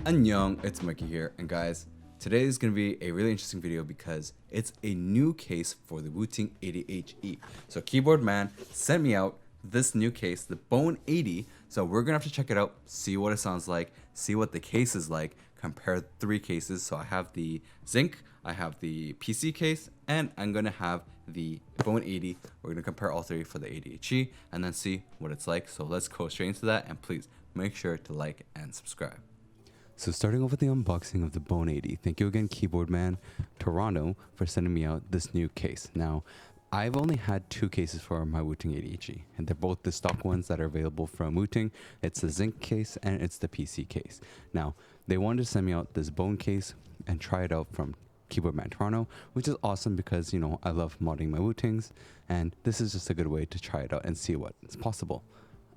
Annyeong, it's Mikey here, and guys, today is going to be a really interesting video because it's a new case for the Wooting 80HE. So Keyboardman sent me out this new case, the Bone 80, so we're going to have to check it out, see what it sounds like, see what the case is like, compare three cases. So I have the Zinc, I have the PC case, and I'm going to have the Bone 80. We're going to compare all three for the 80HE and then see what it's like. So let's go straight into that, and please make sure to like and subscribe. So starting off with the unboxing of the Bone 80, thank you again Keyboardman Toronto for sending me out this new case. Now, I've only had two cases for my Wooting 80HE, and they're both the stock ones that are available from Wooting. It's the Zinc case and it's the PC case. Now, they wanted to send me out this Bone case and try it out from Keyboardman Toronto, which is awesome because, you know, I love modding my Wootings, and this is just a good way to try it out and see what's possible.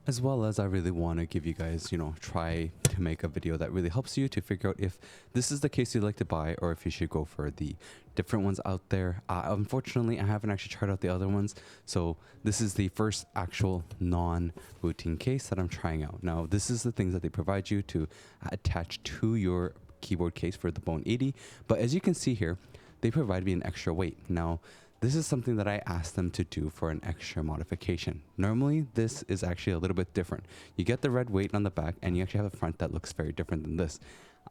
As well as I really want to give you guys, try to make a video that really helps you to figure out if this is the case you'd like to buy or if you should go for the different ones out there. Unfortunately, I haven't actually tried out the other ones. So this is the first actual non-Wooting case that I'm trying out. Now, this is the things that they provide you to attach to your keyboard case for the Bone 80. But as you can see here, they provide me an extra weight. Now, this is something that I asked them to do for an extra modification. Normally, this is actually a little bit different. You get the red weight on the back, and you actually have a front that looks very different than this.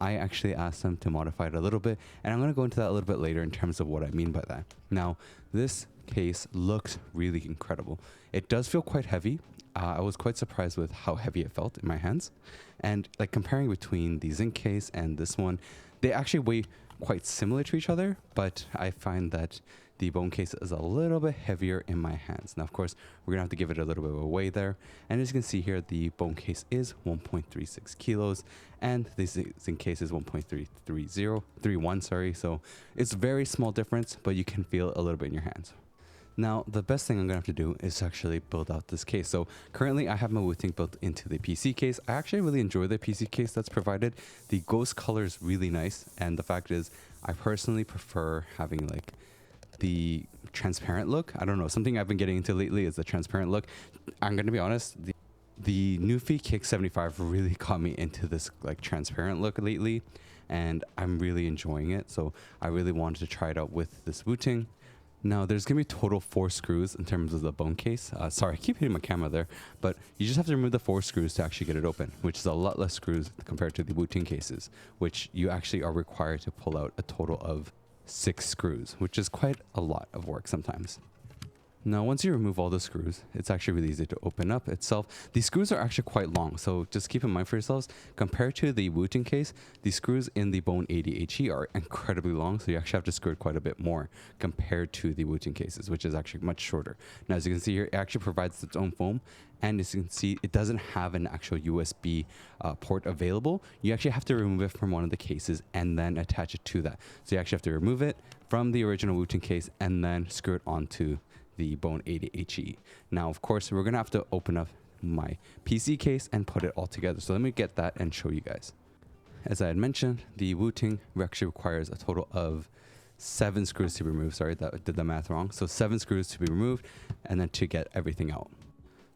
I actually asked them to modify it a little bit, and I'm going to go into that a little bit later in terms of what I mean by that. Now, this case looks really incredible. It does feel quite heavy. I was quite surprised with how heavy it felt in my hands. And like comparing between the Zinc case and this one, they actually weigh quite similar to each other, but I find that the Bone case is a little bit heavier in my hands. Now, of course, we're gonna have to give it a little bit of a weigh there. And as you can see here, the Bone case is 1.36 kilos and the Zinc case is 1.331, sorry. So it's very small difference, but you can feel a little bit in your hands. Now, the best thing I'm gonna have to do is actually build out this case. So currently I have my Wooting built into the PC case. I actually really enjoy the PC case that's provided. The ghost color is really nice. And the fact is, I personally prefer having like the transparent look. I don't know, something I've been getting into lately is the transparent look. I'm gonna be honest, the Newfie Kick 75 really got me into this like transparent look lately, and I'm really enjoying it. So I really wanted to try it out with this Wooting. Now, there's going to be total 4 screws in terms of the Bone case. Sorry, I keep hitting my camera there, but you just have to remove the 4 screws to actually get it open, which is a lot less screws compared to the Wooting cases, which you actually are required to pull out a total of 6 screws, which is quite a lot of work sometimes. Now, once you remove all the screws, it's actually really easy to open up itself. These screws are actually quite long, so just keep in mind for yourselves, compared to the Wooting case, the screws in the Bone 80HE are incredibly long, so you actually have to screw it quite a bit more compared to the Wooting cases, which is actually much shorter. Now, as you can see here, it actually provides its own foam, and as you can see, it doesn't have an actual USB port available. You actually have to remove it from one of the cases and then attach it to that. So you actually have to remove it from the original Wooting case and then screw it onto the Bone 80HE. Now, of course, we're gonna have to open up my PC case and put it all together. So let me get that and show you guys. As I had mentioned, the Wooting actually requires a total of 7 screws to be removed. Sorry, that did the math wrong. So 7 screws to be removed and then to get everything out.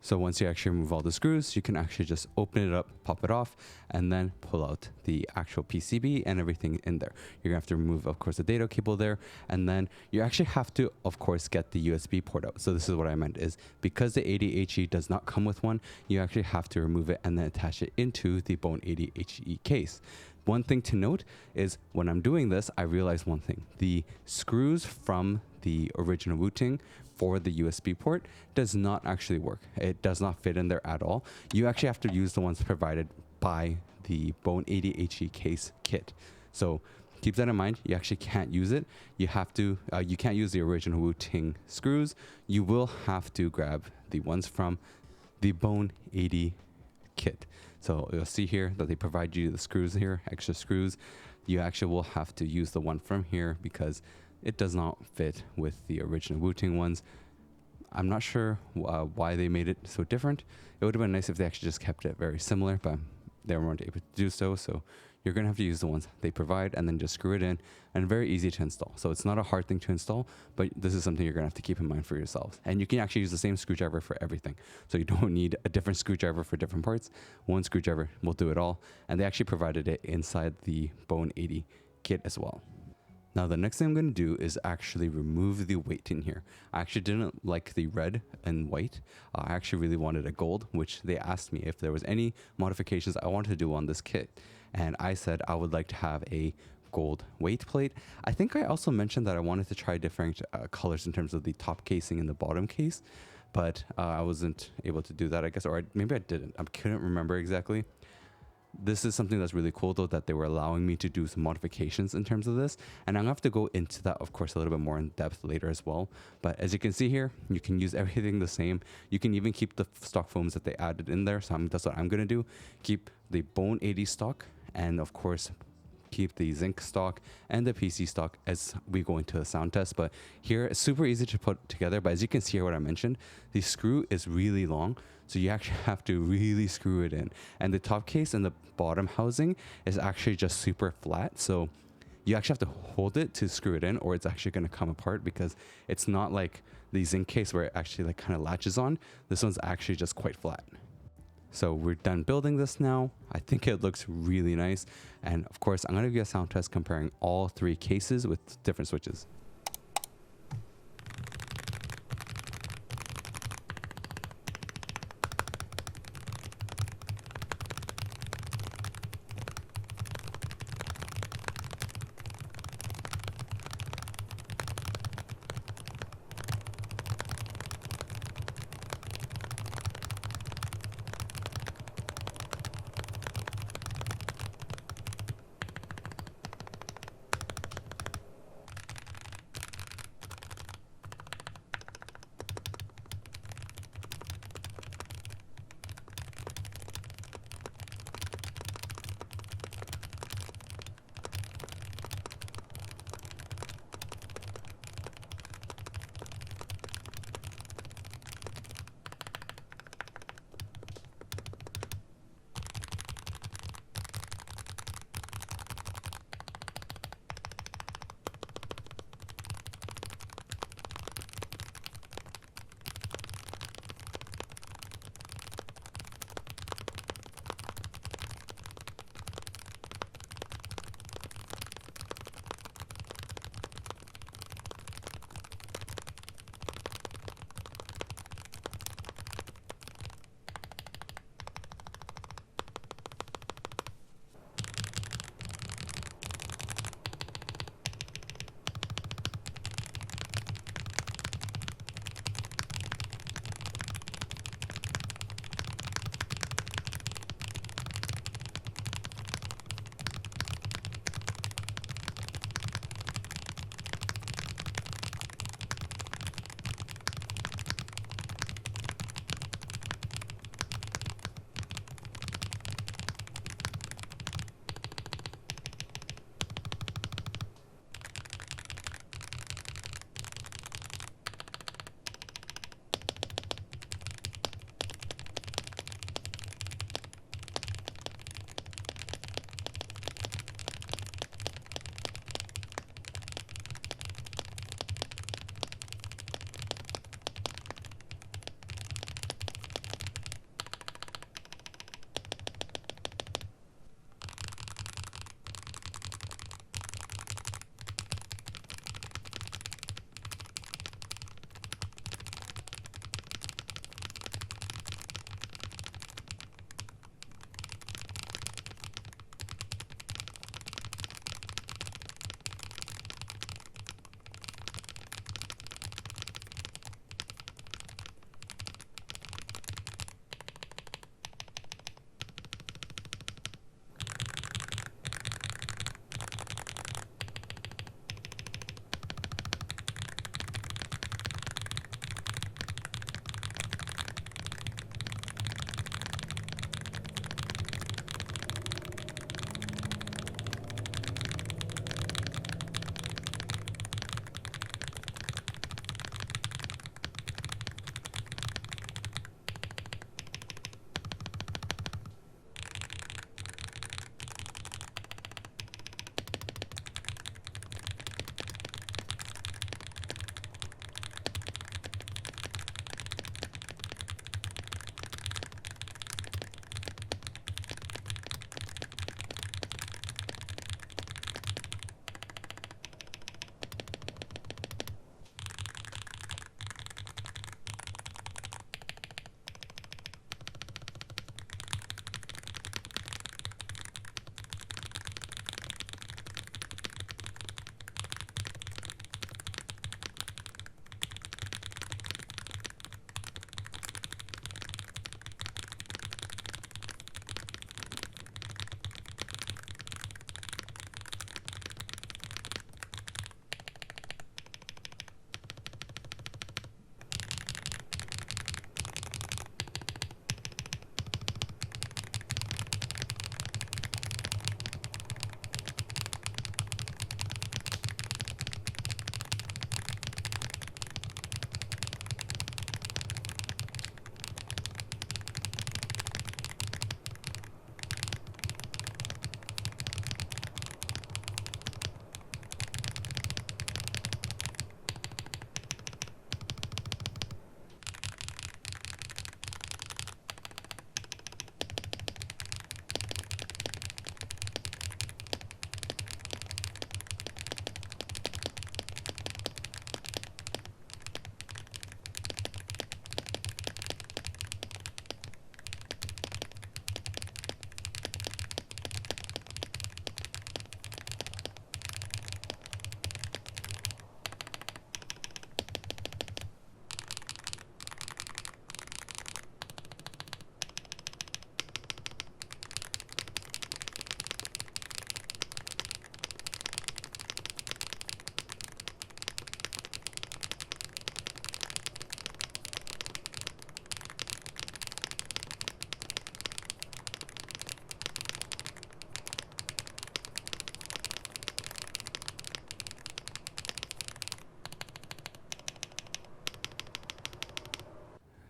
So once you actually remove all the screws, you can actually just open it up, pop it off, and then pull out the actual PCB and everything in there. You're gonna have to remove, of course, the data cable there, and then you actually have to, of course, get the USB port out. So this is what I meant is because the 80HE does not come with one, you actually have to remove it and then attach it into the Bone 80HE case. One thing to note is when I'm doing this, I realized one thing. The screws from the original Wooting for the USB port does not actually work. It does not fit in there at all. You actually have to use the ones provided by the Bone 80HE case kit. So keep that in mind. You actually can't use it. You have to, you can't use the original Wooting screws. You will have to grab the ones from the Bone 80 kit. So you'll see here that they provide you the screws here, extra screws. You actually will have to use the one from here because it does not fit with the original Wooting ones. I'm not sure why they made it so different. It would have been nice if they actually just kept it very similar, but they weren't able to do so. So you're going to have to use the ones they provide and then just screw it in, and very easy to install. So it's not a hard thing to install, but this is something you're going to have to keep in mind for yourselves. And you can actually use the same screwdriver for everything. So you don't need a different screwdriver for different parts. One screwdriver will do it all. And they actually provided it inside the Bone 80 kit as well. Now the next thing I'm going to do is actually remove the weight in here. I actually didn't like the red and white. I actually really wanted a gold, which they asked me if there was any modifications I wanted to do on this kit. And I said I would like to have a gold weight plate. I think I also mentioned that I wanted to try different colors in terms of the top casing and the bottom case, but I wasn't able to do that, I guess, or maybe I didn't. I couldn't remember exactly. This is something that's really cool though, that they were allowing me to do some modifications in terms of this, and I'm gonna have to go into that, of course, a little bit more in depth later as well. But as you can see here, you can use everything the same. You can even keep the stock foams that they added in there. So that's what I'm gonna do. Keep the Bone 80 stock, and of course keep the zinc stock and the PC stock as we go into the sound test. But here it's super easy to put together, but as you can see here, what I mentioned, the screw is really long, so you actually have to really screw it in, and the top case and the bottom housing is actually just super flat, so you actually have to hold it to screw it in, or it's actually going to come apart, because it's not like the zinc case where it actually like kind of latches on. This one's actually just quite flat. So we're done building this now. I think it looks really nice. And of course, I'm going to give you a sound test comparing all three cases with different switches.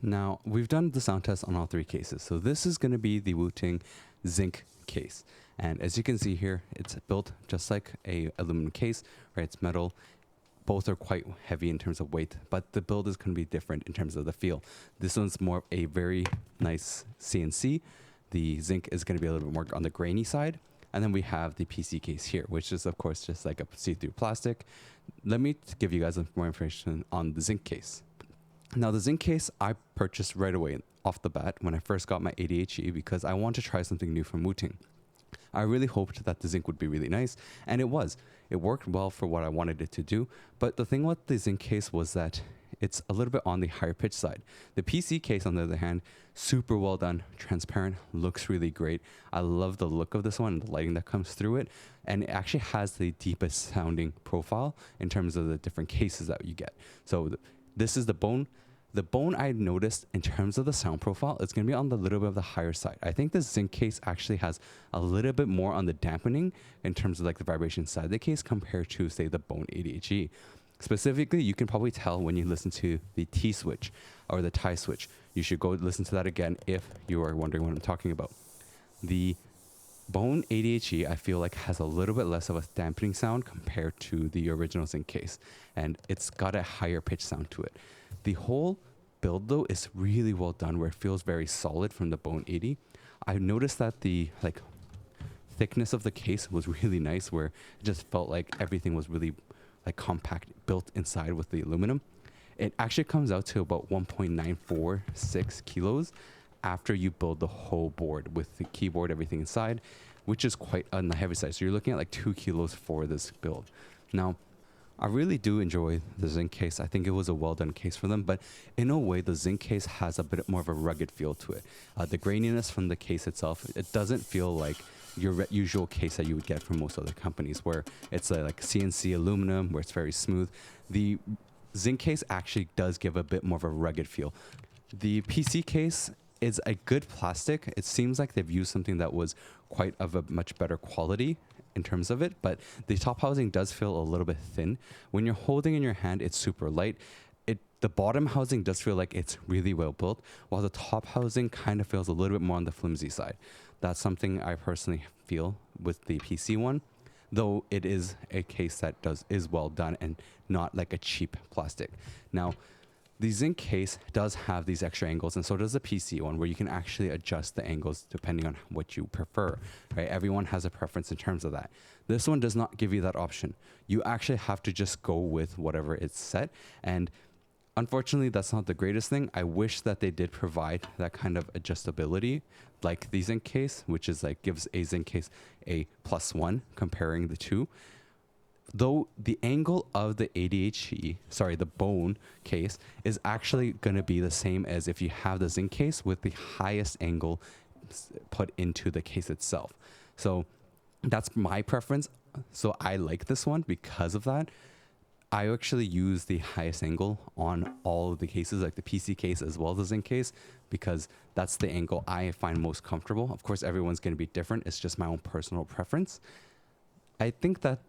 Now, we've done the sound test on all 3 cases. So this is going to be the Wooting zinc case. And as you can see here, it's built just like a aluminum case, right? It's metal. Both are quite heavy in terms of weight, but the build is going to be different in terms of the feel. This one's more of a very nice CNC. The zinc is going to be a little bit more on the grainy side. And then we have the PC case here, which is of course just like a see-through plastic. Let me give you guys more information on the zinc case. Now the zinc case I purchased right away off the bat when I first got my ADHE because I wanted to try something new from Wooting. I really hoped that the zinc would be really nice, and it was. It worked well for what I wanted it to do, but the thing with the zinc case was that it's a little bit on the higher pitch side. The PC case, on the other hand, super well done, transparent, looks really great. I love the look of this one and the lighting that comes through it, and it actually has the deepest sounding profile in terms of the different cases that you get. So this is the bone. The bone I noticed in terms of the sound profile, it's going to be on the little bit of the higher side. I think the zinc case actually has a little bit more on the dampening in terms of like the vibration side of the case compared to say the bone ADHE. Specifically, you can probably tell when you listen to the T switch or the tie switch. You should go listen to that again if you are wondering what I'm talking about. The bone ADHE, I feel like, has a little bit less of a dampening sound compared to the original zinc case, and it's got a higher pitch sound to it. The whole build though is really well done, where it feels very solid from the bone 80. I noticed that the like thickness of the case was really nice, where it just felt like everything was really like compact built inside with the aluminum. It actually comes out to about 1.946 kilos after you build the whole board with the keyboard, everything inside, which is quite on the heavy side. So you're looking at like 2 kilos for this build. Now, I really do enjoy the zinc case. I think it was a well done case for them, but in a way, the zinc case has a bit more of a rugged feel to it. The graininess from the case itself, it doesn't feel like your usual case that you would get from most other companies, where it's like CNC aluminum, where it's very smooth. The zinc case actually does give a bit more of a rugged feel. The PC case is a good plastic. It seems like they've used something that was quite of a much better quality in terms of it, but the top housing does feel a little bit thin. When you're holding in your hand, it's super light. The bottom housing does feel like it's really well built, while the top housing kind of feels a little bit more on the flimsy side. That's something I personally feel with the PC one, though it is a case that is well done and not like a cheap plastic. Now, the zinc case does have these extra angles, and so does the PC one, where you can actually adjust the angles depending on what you prefer, right? Everyone has a preference in terms of that. This one does not give you that option. You actually have to just go with whatever it's set, and unfortunately, that's not the greatest thing. I wish that they did provide that kind of adjustability like the zinc case, which is like gives a zinc case a +1 comparing the two. Though the angle of the the bone case is actually going to be the same as if you have the zinc case with the highest angle put into the case itself. So that's my preference. So I like this one because of that. I actually use the highest angle on all of the cases, like the PC case as well as the zinc case, because that's the angle I find most comfortable. Of course, everyone's going to be different. It's just my own personal preference. I think that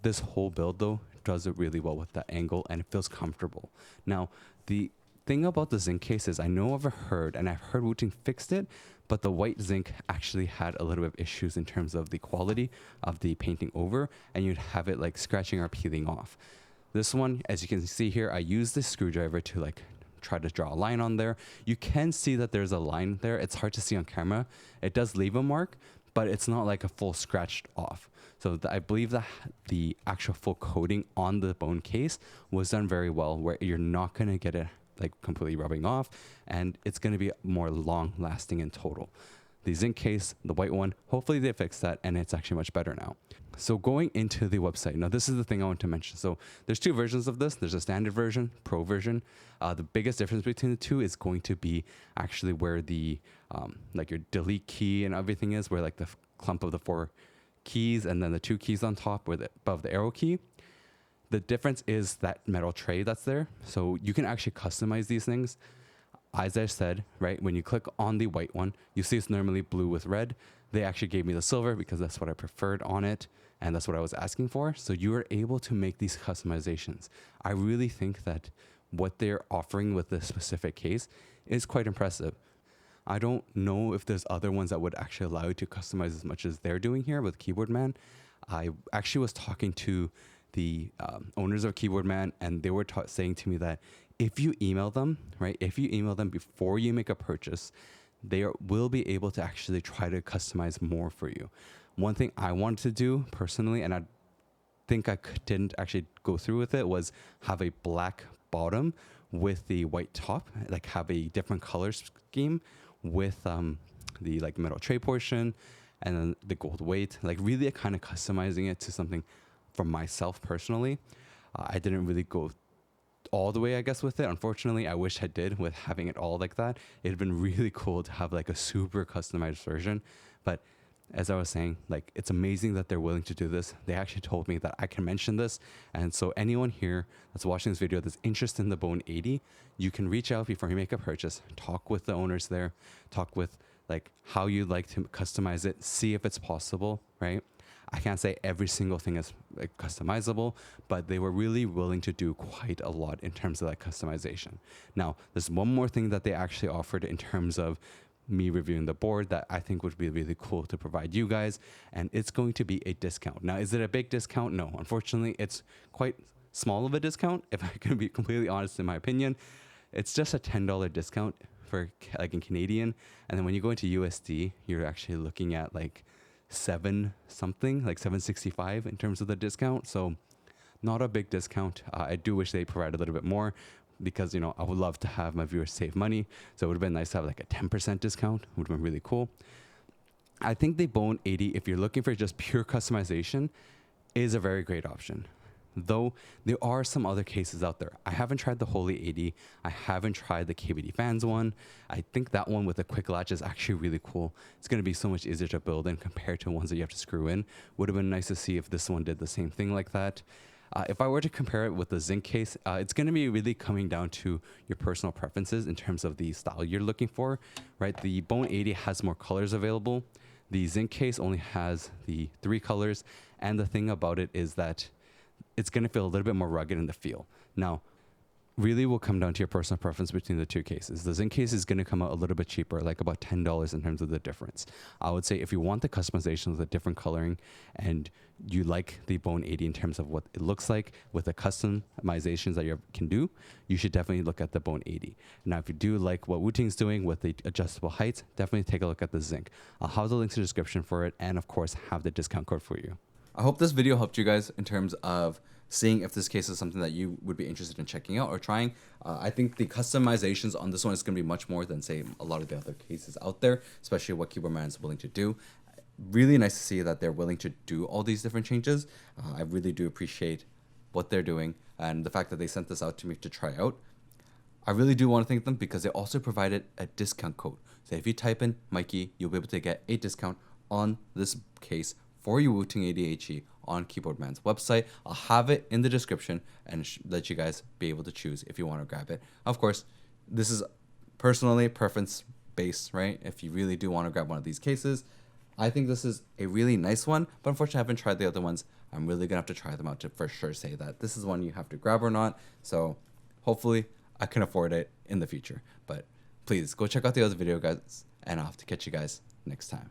this whole build, though, does it really well with that angle, and it feels comfortable. Now, the thing about the zinc case is I know I've heard, and I've heard Wooting fixed it, but the white zinc actually had a little bit of issues in terms of the quality of the painting over, and you'd have it like scratching or peeling off. This one, as you can see here, I used this screwdriver to like try to draw a line on there. You can see that there's a line there. It's hard to see on camera. It does leave a mark, but it's not like a full scratched off. So I believe that the actual full coating on the bone case was done very well, where you're not going to get it like completely rubbing off, and it's going to be more long lasting in total. The zinc case, the white one, hopefully they fixed that, and it's actually much better now. So going into the website, now this is the thing I want to mention. So there's 2 versions of this. There's a standard version, pro version. The biggest difference between the 2 is going to be actually where the like your delete key and everything is, where like the clump of the 4 keys and then the 2 keys on top with above the arrow key. The difference is that metal tray that's there. So you can actually customize these things. As I said, right, when you click on the white one, you see it's normally blue with red. They actually gave me the silver because that's what I preferred on it, and that's what I was asking for. So you are able to make these customizations. I really think that what they're offering with this specific case is quite impressive. I don't know if there's other ones that would actually allow you to customize as much as they're doing here with Keyboardman. I actually was talking to the owners of Keyboardman, and they were saying to me that if you email them, right, if you email them before you make a purchase, they will be able to actually try to customize more for you. One thing I wanted to do personally, and I think didn't actually go through with it, was have a black bottom with the white top, like have a different color scheme with the like metal tray portion and then the gold weight, like really kind of customizing it to something for myself personally. I didn't really go all the way, I guess, with it. Unfortunately, I wish I did with having it all like that. It'd been really cool to have like a super customized version. But as I was saying, like, it's amazing that they're willing to do this. They actually told me that I can mention this. And so anyone here that's watching this video that's interested in the Bone 80, you can reach out before you make a purchase, talk with the owners there, talk with like how you'd like to customize it, see if it's possible, right? I can't say every single thing is like customizable, but they were really willing to do quite a lot in terms of that customization. Now, there's one more thing that they actually offered in terms of me reviewing the board that I think would be really cool to provide you guys, and it's going to be a discount. Now, is it a big discount? No, unfortunately, it's quite small of a discount, if I can be completely honest in my opinion. It's just a $10 discount for like in Canadian, and then when you go into USD, you're actually looking at like 7 something, like 765 in terms of the discount. So not a big discount. I do wish they provided a little bit more, because, you know, I would love to have my viewers save money. So it would have been nice to have like a 10% discount. Would have been really cool. I think the Bone 80, if you're looking for just pure customization, is a very great option. Though there are some other cases out there. I haven't tried the Holy 80. I haven't tried the KBD Fans one. I think that one with the quick latch is actually really cool. It's going to be so much easier to build in compared to ones that you have to screw in. Would have been nice to see if this one did the same thing like that. If I were to compare it with the zinc case, it's going to be really coming down to your personal preferences in terms of the style you're looking for, right? The Bone 80 has more colors available. The zinc case only has the 3 colors. And the thing about it is that it's going to feel a little bit more rugged in the feel. Now, really will come down to your personal preference between the 2 cases. The zinc case is going to come out a little bit cheaper, like about $10 in terms of the difference. I would say if you want the customization with a different coloring and you like the Bone 80 in terms of what it looks like with the customizations that you can do, you should definitely look at the Bone 80. Now, if you do like what Wooting's doing with the adjustable heights, definitely take a look at the zinc. I'll have the links in the description for it, and of course have the discount code for you. I hope this video helped you guys in terms of seeing if this case is something that you would be interested in checking out or trying. I think the customizations on this one is going to be much more than, say, a lot of the other cases out there, especially what Keyboardman is willing to do. Really nice to see that they're willing to do all these different changes. I really do appreciate what they're doing and the fact that they sent this out to me to try out. I really do want to thank them because they also provided a discount code. So if you type in Mikey, you'll be able to get a discount on this case for your Wooting 80HE on Keyboardman's website. I'll have it in the description and let you guys be able to choose if you want to grab it. Of course, this is personally preference based, right? If you really do want to grab one of these cases, I think this is a really nice one, but unfortunately I haven't tried the other ones. I'm really gonna have to try them out to for sure say that this is one you have to grab or not. So hopefully I can afford it in the future, but please go check out the other video, guys, and I'll have to catch you guys next time.